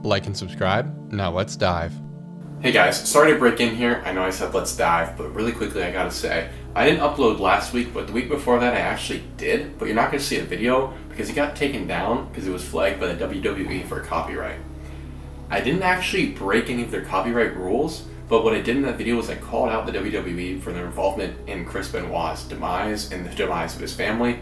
like and subscribe. Now let's dive. Hey guys, sorry to break in here. I know I said let's dive, but really quickly I gotta say, I didn't upload last week, but the week before that I actually did, but you're not gonna see a video because it got taken down because it was flagged by the WWE for copyright. I didn't actually break any of their copyright rules, but what I did in that video was I called out the WWE for their involvement in Chris Benoit's demise and the demise of his family,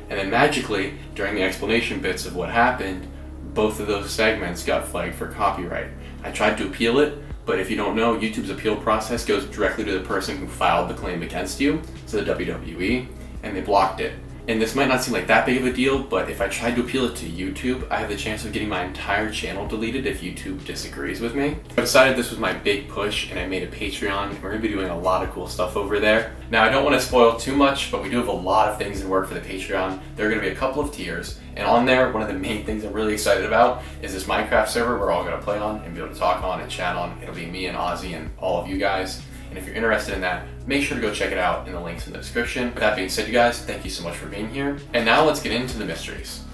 and then magically, during the explanation bits of what happened, both of those segments got flagged for copyright. I tried to appeal it, but if you don't know, YouTube's appeal process goes directly to the person who filed the claim against you, so the WWE, and they blocked it. And this might not seem like that big of a deal, but if I tried to appeal it to YouTube, I have the chance of getting my entire channel deleted if YouTube disagrees with me. I decided this was my big push, and I made a Patreon, and we're going to be doing a lot of cool stuff over there. Now, I don't want to spoil too much, but we do have a lot of things in work for the Patreon. There are going to be a couple of tiers, and on there, one of the main things I'm really excited about is this Minecraft server we're all going to play on and be able to talk on and chat on. It'll be me and Ozzy and all of you guys. And if you're interested in that, make sure to go check it out in the links in the description. With that being said, you guys, thank you so much for being here. And now let's get into the mysteries.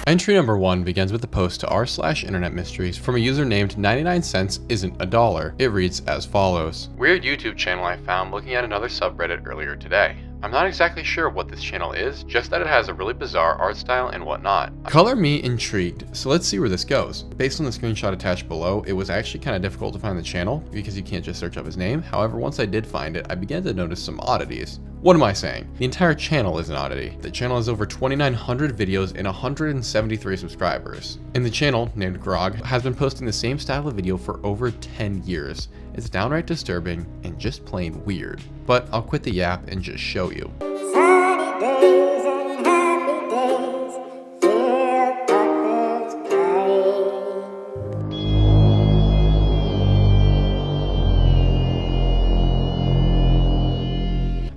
Entry number 1 begins with a post to r/internet mysteries from a user named 99 cents isn't a dollar. It reads as follows. Weird YouTube channel I found looking at another subreddit earlier today. I'm not exactly sure what this channel is, just that it has a really bizarre art style and whatnot. Color me intrigued, so let's see where this goes. Based on the screenshot attached below, it was actually kind of difficult to find the channel because you can't just search up his name. However, once I did find it, I began to notice some oddities. What am I saying? The entire channel is an oddity. The channel has over 2,900 videos and 173 subscribers. And the channel, named Grog, has been posting the same style of video for over 10 years. It's downright disturbing and just plain weird. But I'll quit the yap and just show you. Sunny days and happy days, feel puppets play.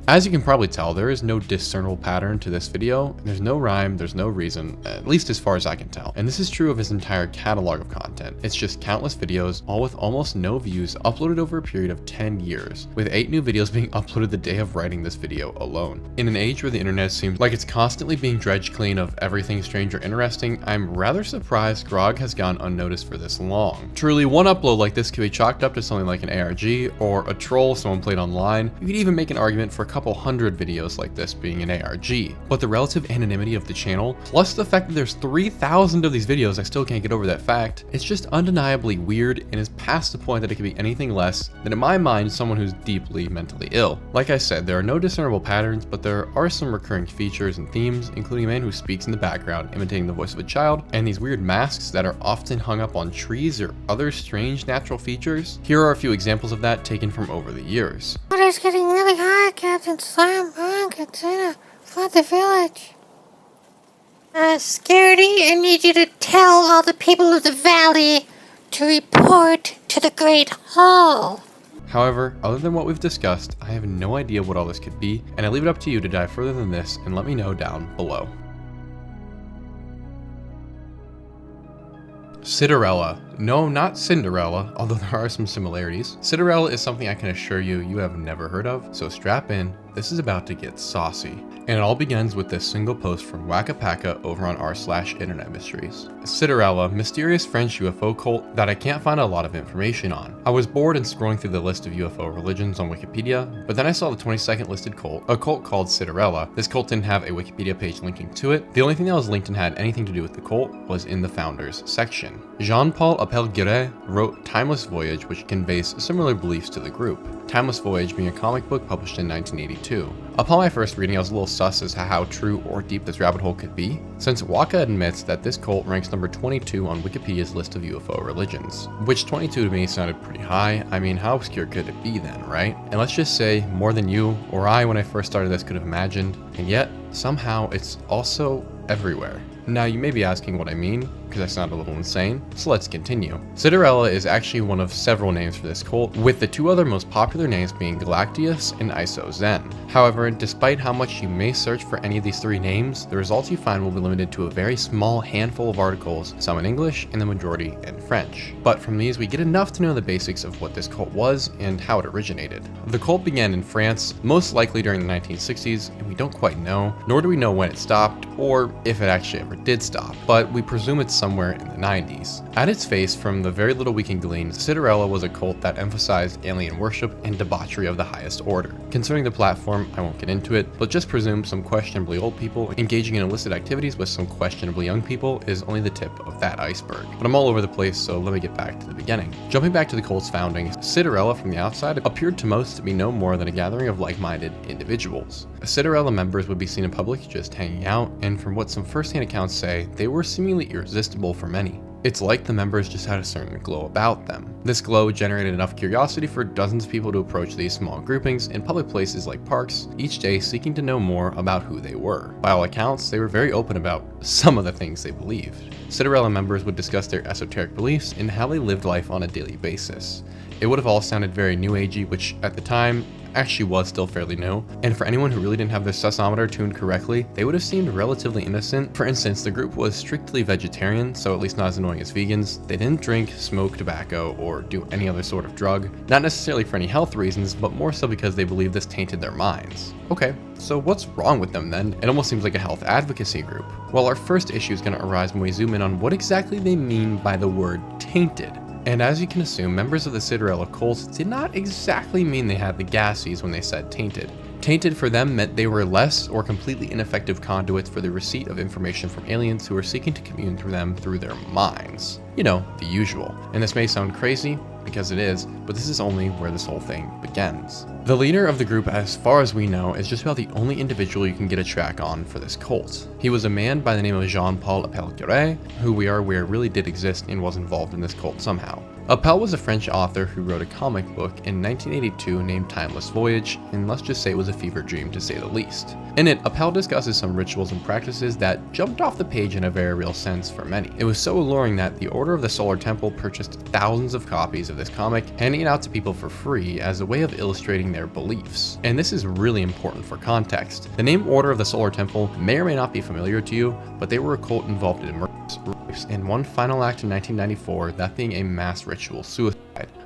As you can probably tell, there is no discernible pattern to this video. There's no rhyme, there's no reason, at least as far as I can tell. And this is true of his entire catalog of content. It's just countless videos, all with almost no views, uploaded over a period of 10 years, with 8 new videos being uploaded the day of writing this video alone. In an age where the internet seems like it's constantly being dredged clean of everything strange or interesting, I'm rather surprised Grog has gone unnoticed for this long. Truly, one upload like this could be chalked up to something like an ARG, or a troll someone played online. You could even make an argument for a couple hundred videos like this being an ARG. But the relative anonymity of the channel, plus the fact that there's 3,000 of these videos, I still can't get over that fact. It's just undeniably weird and is past the point that it could be anything less than, in my mind, someone who's deeply mentally ill. Like I said, there are no discernible patterns, but there are some recurring features and themes, including a man who speaks in the background, imitating the voice of a child, and these weird masks that are often hung up on trees or other strange natural features. Here are a few examples of that taken from over the years. Water's getting really hot, Captain Slam Bunk. It's gonna flood the village. Scaredy, I need you to tell all the people of the valley to report to the Great Hall. However, other than what we've discussed, I have no idea what all this could be, and I leave it up to you to dive further than this and let me know down below. Cinderella. No, not Cinderella, although there are some similarities. Cinderella is something I can assure you you have never heard of, so strap in, this is about to get saucy. And it all begins with this single post from Wacapaka over on r/internet mysteries. Cinderella, mysterious French UFO cult that I can't find a lot of information on. I was bored and scrolling through the list of UFO religions on Wikipedia, but then I saw the 22nd listed cult, a cult called Cinderella. This cult didn't have a Wikipedia page linking to it. The only thing that was linked and had anything to do with the cult was in the founders section. Jean-Paul Appel-Guiré wrote Timeless Voyage, which conveys similar beliefs to the group. Timeless Voyage being a comic book published in 1982. Upon my first reading, I was a little sus as to how true or deep this rabbit hole could be, since Waka admits that this cult ranks number 22 on Wikipedia's list of UFO religions, which 22 to me sounded pretty high. I mean, how obscure could it be then, right? And let's just say more than you or I when I first started this could have imagined, and yet somehow it's also everywhere. Now you may be asking what I mean, because I sound a little insane, so let's continue. Cinderella is actually one of several names for this cult, with the two other most popular names being Galactius and Iso-Zen. However, despite how much you may search for any of these three names, the results you find will be limited to a very small handful of articles, some in English and the majority in French. But from these, we get enough to know the basics of what this cult was and how it originated. The cult began in France, most likely during the 1960s, and we don't quite know, nor do we know when it stopped, or if it actually ever did stop, but we presume it's somewhere in the 90s. At its face, from the very little we can glean, Cinderella was a cult that emphasized alien worship and debauchery of the highest order. Concerning the platform, I won't get into it, but just presume some questionably old people engaging in illicit activities with some questionably young people is only the tip of that iceberg. But I'm all over the place, so let me get back to the beginning. Jumping back to the cult's founding, Cinderella from the outside appeared to most to be no more than a gathering of like-minded individuals. Cinderella members would be seen in public just hanging out, and from what some first-hand accounts say, they were seemingly irresistible for many. It's like the members just had a certain glow about them. This glow generated enough curiosity for dozens of people to approach these small groupings in public places like parks, each day seeking to know more about who they were. By all accounts, they were very open about some of the things they believed. Cinderella members would discuss their esoteric beliefs and how they lived life on a daily basis. It would have all sounded very new agey, which at the time actually was still fairly new, and for anyone who really didn't have their seismometer tuned correctly, they would have seemed relatively innocent. For instance, the group was strictly vegetarian, so at least not as annoying as vegans. They didn't drink, smoke tobacco, or do any other sort of drug, not necessarily for any health reasons, but more so because they believed this tainted their minds. Okay, so what's wrong with them then? It almost seems like a health advocacy group. Well, our first issue is going to arise when we zoom in on what exactly they mean by the word tainted. And as you can assume, members of the Cinderella cult did not exactly mean they had the gassies when they said tainted. Tainted for them meant they were less or completely ineffective conduits for the receipt of information from aliens who were seeking to commune through them through their minds. You know, the usual. And this may sound crazy, because it is, but this is only where this whole thing begins. The leader of the group, as far as we know, is just about the only individual you can get a track on for this cult. He was a man by the name of Jean-Paul Appel, who we are aware really did exist and was involved in this cult somehow. Appel was a French author who wrote a comic book in 1982 named Timeless Voyage, and let's just say it was a fever dream to say the least. In it, Appel discusses some rituals and practices that jumped off the page in a very real sense for many. It was so alluring that the Order of the Solar Temple purchased thousands of copies of this comic, handing it out to people for free as a way of illustrating their beliefs. And this is really important for context. The name Order of the Solar Temple may or may not be familiar to you, but they were a cult involved in murders, rapes, and one final act in 1994, that being a mass ritual suicide.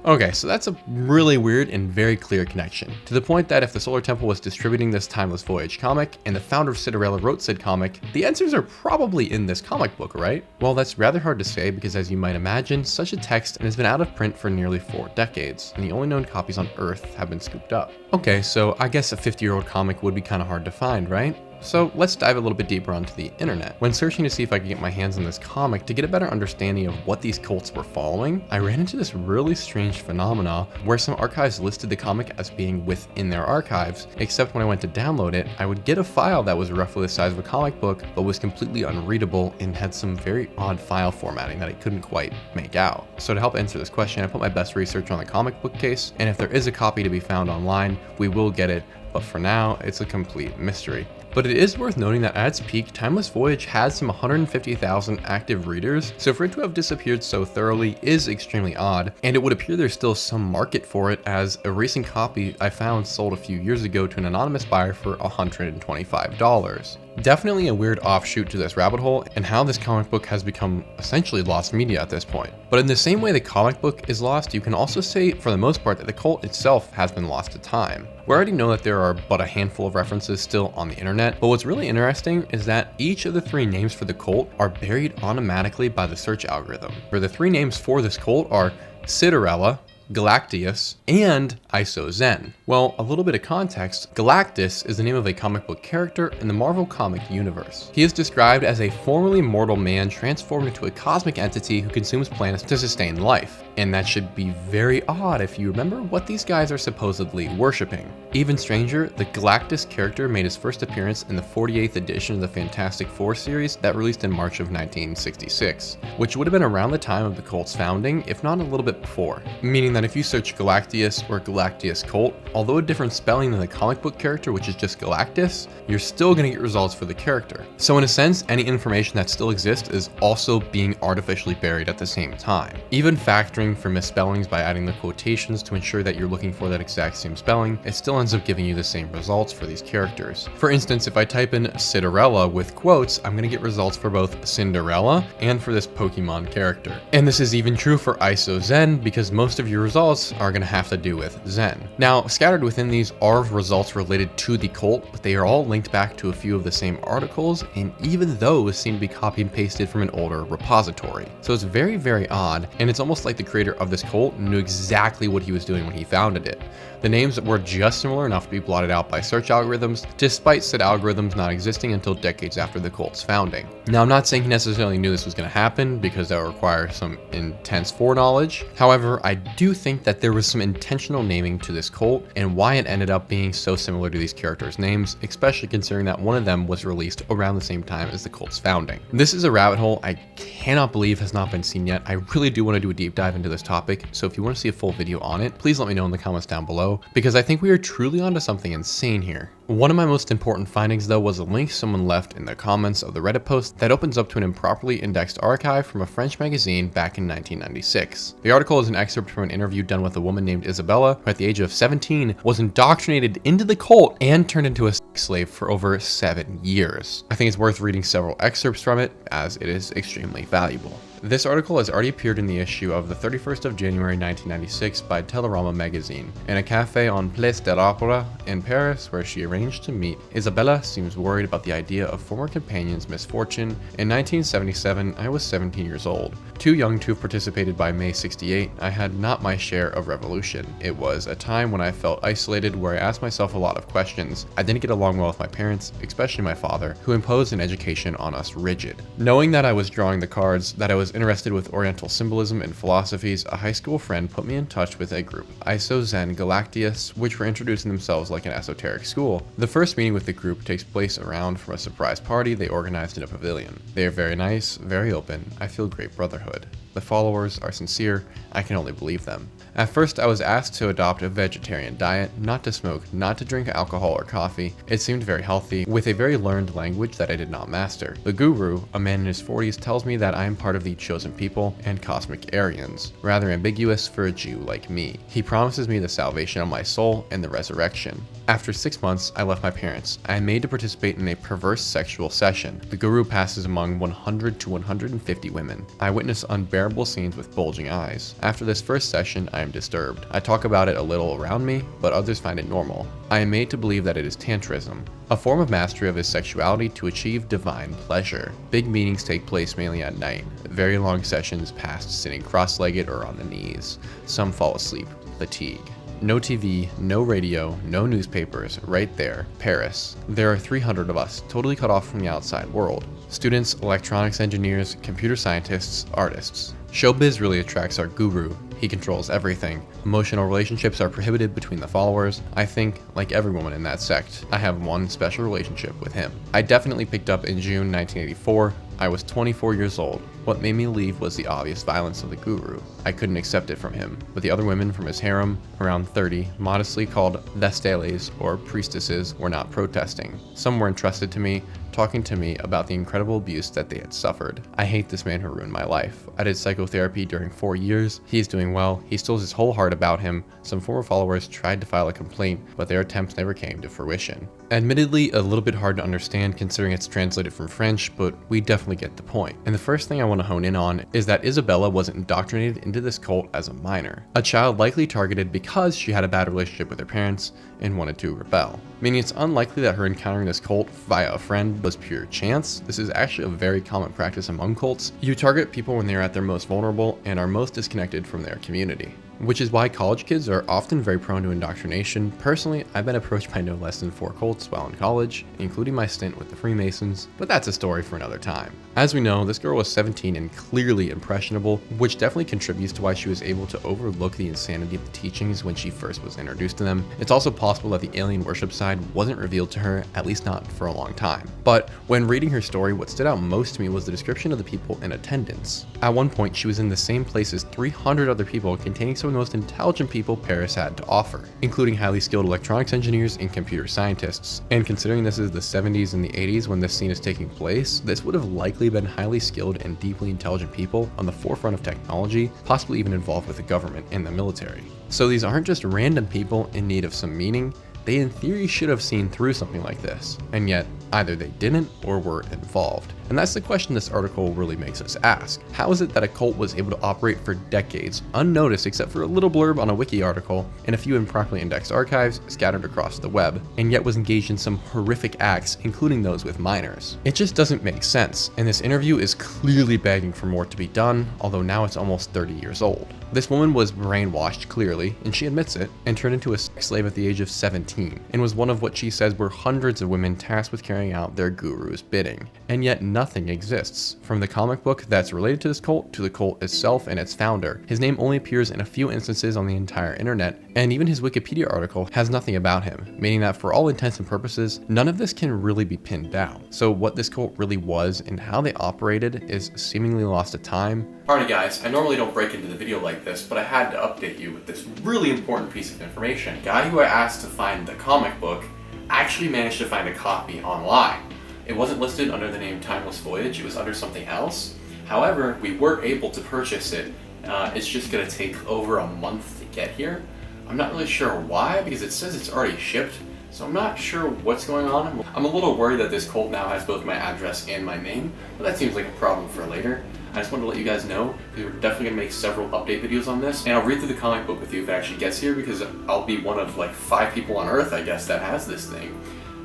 Okay, so that's a really weird and very clear connection, to the point that if the Solar Temple was distributing this Timeless Voyage comic, and the founder of Cinderella wrote said comic, the answers are probably in this comic book, right? Well, that's rather hard to say because, as you might imagine, such a text has been out of print for nearly 4 decades, and the only known copies on Earth have been scooped up. Okay, so I guess a 50-year-old comic would be kind of hard to find, right? So let's dive a little bit deeper onto the internet. When searching to see if I could get my hands on this comic to get a better understanding of what these cults were following, I ran into this really strange phenomena where some archives listed the comic as being within their archives, except when I went to download it, I would get a file that was roughly the size of a comic book, but was completely unreadable and had some very odd file formatting that I couldn't quite make out. So to help answer this question, I put my best research on the comic book case, and if there is a copy to be found online, we will get it, but for now, it's a complete mystery. But it is worth noting that at its peak, Timeless Voyage had some 150,000 active readers, so for it to have disappeared so thoroughly is extremely odd, and it would appear there's still some market for it, as a recent copy I found sold a few years ago to an anonymous buyer for $125. Definitely a weird offshoot to this rabbit hole, and how this comic book has become essentially lost media at this point. But in the same way the comic book is lost, you can also say for the most part that the cult itself has been lost to time. We already know that there are but a handful of references still on the internet, but what's really interesting is that each of the 3 names for the cult are buried automatically by the search algorithm, where the 3 names for this cult are Cinderella, Galactus, and Iso-Zen. Well, a little bit of context, Galactus is the name of a comic book character in the Marvel comic universe. He is described as a formerly mortal man transformed into a cosmic entity who consumes planets to sustain life. And that should be very odd if you remember what these guys are supposedly worshipping. Even stranger, the Galactus character made his first appearance in the 48th edition of the Fantastic Four series that released in March of 1966, which would have been around the time of the cult's founding, if not a little bit before. Meaning that if you search Galactus or Galactus cult, although a different spelling than the comic book character, which is just Galactus, you're still going to get results for the character. So in a sense, any information that still exists is also being artificially buried at the same time. Even factoring for misspellings by adding the quotations to ensure that you're looking for that exact same spelling, it still ends up giving you the same results for these characters. For instance, if I type in Cinderella with quotes, I'm going to get results for both Cinderella and for this Pokemon character. And this is even true for Iso-Zen, because most of your results are going to have to do with Zen. Now, scattered within these are results related to the cult, but they are all linked back to a few of the same articles, and even those seem to be copied and pasted from an older repository. So it's very, very odd, and it's almost like the creator of this cult knew exactly what he was doing when he founded it. The names were just similar enough to be blotted out by search algorithms, despite said algorithms not existing until decades after the cult's founding. Now, I'm not saying he necessarily knew this was going to happen, because that would require some intense foreknowledge. However, I do think that there was some intentional naming to this cult, and why it ended up being so similar to these characters' names, especially considering that one of them was released around the same time as the cult's founding. This is a rabbit hole I cannot believe has not been seen yet. I really do want to do a deep dive into this topic, so if you want to see a full video on it, please let me know in the comments down below, because I think we are truly onto something insane here. One of my most important findings, though, was a link someone left in the comments of the Reddit post that opens up to an improperly indexed archive from a French magazine back in 1996. The article is an excerpt from an interview done with a woman named Isabella, who at the age of 17 was indoctrinated into the cult and turned into a sex slave for over 7 years. I think it's worth reading several excerpts from it, as it is extremely valuable. This article has already appeared in the issue of the 31st of January 1996 by Télérama magazine. In a cafe on Place de l'Opéra in Paris, where she arranged to meet, Isabella seems worried about the idea of former companion's misfortune. In 1977, I was 17 years old. Too young to have participated by May 68, I had not my share of revolution. It was a time when I felt isolated, where I asked myself a lot of questions. I didn't get along well with my parents, especially my father, who imposed an education on us rigid. Knowing that I was drawing the cards, that I was interested with Oriental symbolism and philosophies, a high school friend put me in touch with a group, Iso Zen Galactius, which were introducing themselves like an esoteric school. The first meeting with the group takes place around from a surprise party they organized in a pavilion. They are very nice, very open. I feel great brotherhood. The followers are sincere. I can only believe them. At first, I was asked to adopt a vegetarian diet, not to smoke, not to drink alcohol or coffee. It seemed very healthy, with a very learned language that I did not master. The guru, a man in his 40s, tells me that I am part of the chosen people and cosmic Aryans, rather ambiguous for a Jew like me. He promises me the salvation of my soul and the resurrection. After 6 months, I left my parents. I am made to participate in a perverse sexual session. The guru passes among 100 to 150 women. I witness unbearable scenes with bulging eyes. After this first session, I am disturbed. I talk about it a little around me, but others find it normal. I am made to believe that it is tantrism, a form of mastery of his sexuality to achieve divine pleasure. Big meetings take place mainly at night. Very long sessions passed sitting cross-legged or on the knees. Some fall asleep. Fatigue. No TV, no radio, no newspapers, right there, Paris. There are 300 of us, totally cut off from the outside world. Students, electronics engineers, computer scientists, artists. Showbiz really attracts our guru. He controls everything. Emotional relationships are prohibited between the followers. I think, like every woman in that sect, I have one special relationship with him. I definitely picked up in June 1984. I was 24 years old. What made me leave was the obvious violence of the guru. I couldn't accept it from him, but the other women from his harem, around 30, modestly called Vesteles or priestesses, were not protesting. Some were entrusted to me, talking to me about the incredible abuse that they had suffered. I hate this man who ruined my life. I did psychotherapy during 4 years. He is doing well. He still has his whole heart about him. Some former followers tried to file a complaint, but their attempts never came to fruition. Admittedly, a little bit hard to understand considering it's translated from French, but we definitely get the point. And the first thing I want to hone in on is that Isabella wasn't indoctrinated into this cult as a minor. A child likely targeted because she had a bad relationship with her parents and wanted to rebel. Meaning it's unlikely that her encountering this cult via a friend was pure chance. This is actually a very common practice among cults. You target people when they are at their most vulnerable and are most disconnected from their community. Which is why college kids are often very prone to indoctrination. Personally, I've been approached by no less than 4 cults while in college, including my stint with the Freemasons, but that's a story for another time. As we know, this girl was 17 and clearly impressionable, which definitely contributes to why she was able to overlook the insanity of the teachings when she first was introduced to them. It's also possible that the alien worship side wasn't revealed to her, at least not for a long time. But when reading her story, what stood out most to me was the description of the people in attendance. At one point, she was in the same place as 300 other people containing some of the most intelligent people Paris had to offer, including highly skilled electronics engineers and computer scientists. And considering this is the 70s and the 80s when this scene is taking place, this would have likely been highly skilled and deeply intelligent people on the forefront of technology, possibly even involved with the government and the military. So these aren't just random people in need of some meaning. They in theory should have seen through something like this, and yet either they didn't or were involved. And that's the question this article really makes us ask. How is it that a cult was able to operate for decades, unnoticed except for a little blurb on a wiki article and a few improperly indexed archives scattered across the web, and yet was engaged in some horrific acts, including those with minors? It just doesn't make sense, and this interview is clearly begging for more to be done, although now it's almost 30 years old. This woman was brainwashed, clearly, and she admits it, and turned into a sex slave at the age of 17, and was one of what she says were hundreds of women tasked with carrying out their guru's bidding. And yet nothing exists. From the comic book that's related to this cult to the cult itself and its founder, his name only appears in a few instances on the entire internet, and even his Wikipedia article has nothing about him, meaning that for all intents and purposes, none of this can really be pinned down. So what this cult really was and how they operated is seemingly lost to time. Alrighty guys, I normally don't break into the video like this, but I had to update you with this really important piece of information. The guy who I asked to find the comic book actually managed to find a copy online. It wasn't listed under the name Timeless Voyage, it was under something else. However, we were able to purchase it. It's just going to take over a month to get here. I'm not really sure why, because it says it's already shipped, so I'm not sure what's going on. I'm a little worried that this cult now has both my address and my name, but that seems like a problem for later. I just wanted to let you guys know, because we're definitely going to make several update videos on this, and I'll read through the comic book with you if it actually gets here, because I'll be one of like 5 people on Earth, I guess, that has this thing,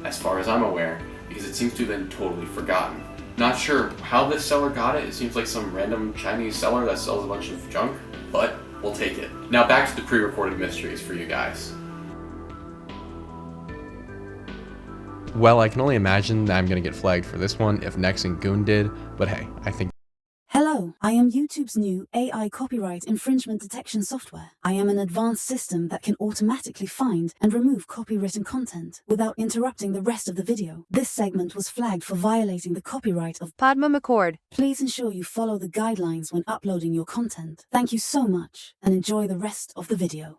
as far as I'm aware, because it seems to have been totally forgotten. Not sure how this seller got it. It seems like some random Chinese seller that sells a bunch of junk, but we'll take it. Now back to the pre-recorded mysteries for you guys. Well, I can only imagine that I'm gonna get flagged for this one if Nex and Goon did, but hey, I think. Hello, I am YouTube's new AI copyright infringement detection software. I am an advanced system that can automatically find and remove copywritten content without interrupting the rest of the video. This segment was flagged for violating the copyright of Padma McCord. Please ensure you follow the guidelines when uploading your content. Thank you so much and enjoy the rest of the video.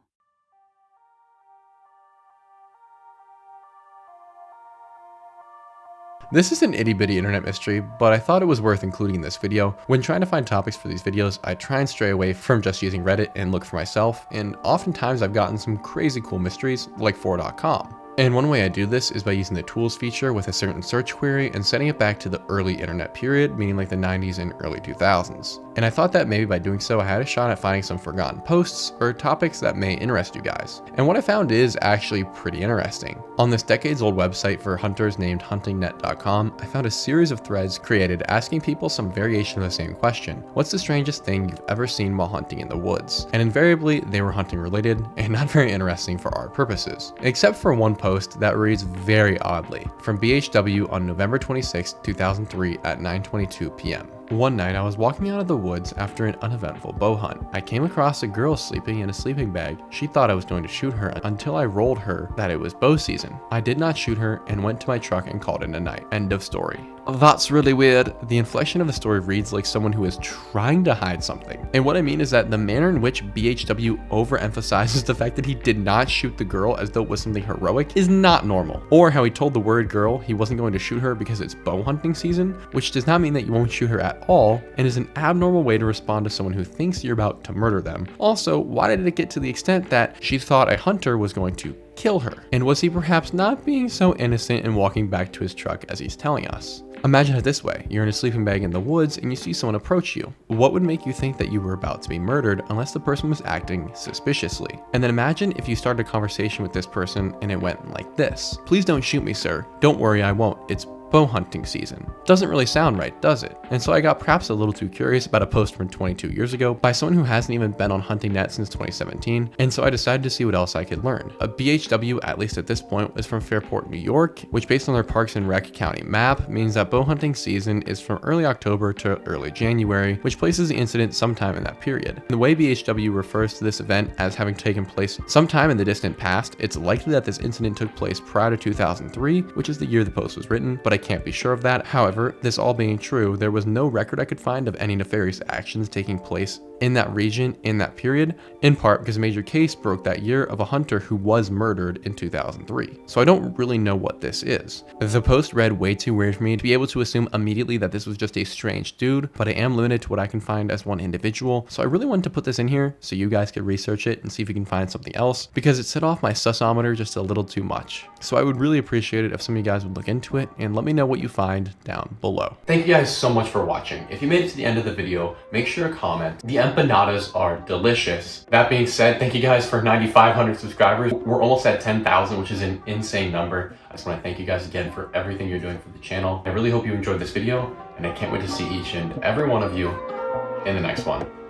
This is an itty-bitty internet mystery, but I thought it was worth including in this video. When trying to find topics for these videos, I try and stray away from just using Reddit and look for myself, and oftentimes I've gotten some crazy cool mysteries like 4.com. And one way I do this is by using the tools feature with a certain search query and setting it back to the early internet period, meaning like the 90s and early 2000s. And I thought that maybe by doing so I had a shot at finding some forgotten posts or topics that may interest you guys. And what I found is actually pretty interesting. On this decades old website for hunters named huntingnet.com, I found a series of threads created asking people some variation of the same question. What's the strangest thing you've ever seen while hunting in the woods? And invariably they were hunting related and not very interesting for our purposes. Except for one post that reads very oddly from BHW on November 26, 2003 at 9:22 p.m. One night I was walking out of the woods after an uneventful bow hunt. I came across a girl sleeping in a sleeping bag. She thought I was going to shoot her until I rolled her that it was bow season. I did not shoot her and went to my truck and called it a night. End of story. That's really weird. The inflection of the story reads like someone who is trying to hide something. And what I mean is that the manner in which BHW overemphasizes the fact that he did not shoot the girl as though it was something heroic is not normal. Or how he told the worried girl he wasn't going to shoot her because it's bow hunting season, which does not mean that you won't shoot her at all, and is an abnormal way to respond to someone who thinks you're about to murder them. Also, why did it get to the extent that she thought a hunter was going to kill her? And was he perhaps not being so innocent and walking back to his truck as he's telling us? Imagine it this way, you're in a sleeping bag in the woods and you see someone approach you. What would make you think that you were about to be murdered unless the person was acting suspiciously? And then imagine if you started a conversation with this person and it went like this. Please don't shoot me, sir. Don't worry, I won't. It's bow hunting season. Doesn't really sound right, does it? And so I got perhaps a little too curious about a post from 22 years ago by someone who hasn't even been on HuntingNet since 2017, and so I decided to see what else I could learn. A BHW, at least at this point, was from Fairport, New York, which based on their Parks and Rec County map means that bow hunting season is from early October to early January, which places the incident sometime in that period. And the way BHW refers to this event as having taken place sometime in the distant past, it's likely that this incident took place prior to 2003, which is the year the post was written, but I can't be sure of that. However, this all being true, there was no record I could find of any nefarious actions taking place in that region in that period, in part because a major case broke that year of a hunter who was murdered in 2003. So I don't really know what this is. The post read way too weird for me to be able to assume immediately that this was just a strange dude, but I am limited to what I can find as one individual. So I really wanted to put this in here so you guys could research it and see if you can find something else, because it set off my susometer just a little too much. So I would really appreciate it if some of you guys would look into it and let me know what you find down below. Thank you guys so much for watching. If you made it to the end of the video, make sure to comment. The empanadas are delicious. That being said, thank you guys for 9,500 subscribers. We're almost at 10,000, which is an insane number. I just want to thank you guys again for everything you're doing for the channel. I really hope you enjoyed this video, and I can't wait to see each and every one of you in the next one.